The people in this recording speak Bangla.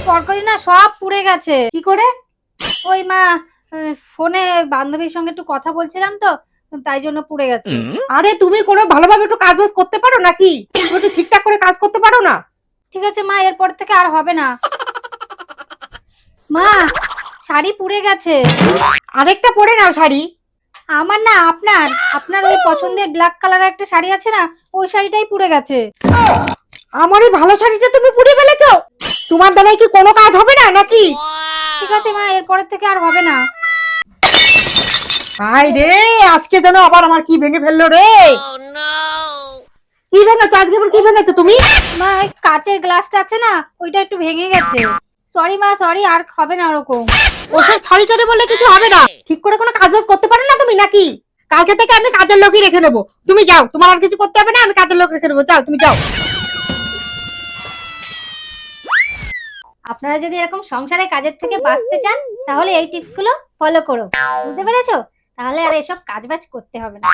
তরকারি না সব পুড়ে গেছে। কি করে? ওই মা, ফোনে বান্ধবীর সঙ্গে একটু কথা বলছিলাম তো, তাই জন্য পুড়ে গেছে। আরে তুমি কোনো ভালোভাবে একটু কাজ বাজ করতে পারো নাকি? তুমি একটু ঠিকঠাক করে কাজ করতে পারো না? ঠিক আছে মা, এরপর থেকে আর হবে না। মা, শাড়ি পুড়ে গেছে। আরেকটা পরে নাও শাড়ি। আমার না, আপনার আপনার ওই পছন্দের ব্ল্যাক কালারের একটা শাড়ি আছে না, ওই শাড়িটাই পুড়ে গেছে। আমার এই ভালো শাড়িটা তুমি পুড়ে ফেলেছো। তোমার দ্বারাই কি কোনো কাজ হবে না নাকি? ঠিক আছে মা, এরপরের থেকে আর হবে না। হাই রে, আজকে যেন আবার আমার কি ভেঙে ফেললো রে। কি ভেঙেছো আজকে? আবার কি ভেঙেছো তুমি? মা, ওই কাচের গ্লাসটা আছে না, ওইটা একটু ভেঙে গেছে। সরি মা, সরি, আর হবে না ওরকম। ওসব ছড়ি ছড়ি বললে কিছু হবে না। ঠিক করে কোনো কাজ বাজ করতে পারো না তুমি নাকি? কালকে থেকে আমি কাজের লোকই রেখে নেবো। তুমি যাও, তোমার আর কিছু করতে হবে না, আমি কাজের লোক রেখে নেবো। যাও, তুমি যাও। আপনারা যদি এরকম সংসারে কাজের থেকে বাঁচতে চান, তাহলে এই টিপস গুলো ফলো করো। বুঝতে পেরেছো? তাহলে আর এসব কাজবাজ করতে হবে না।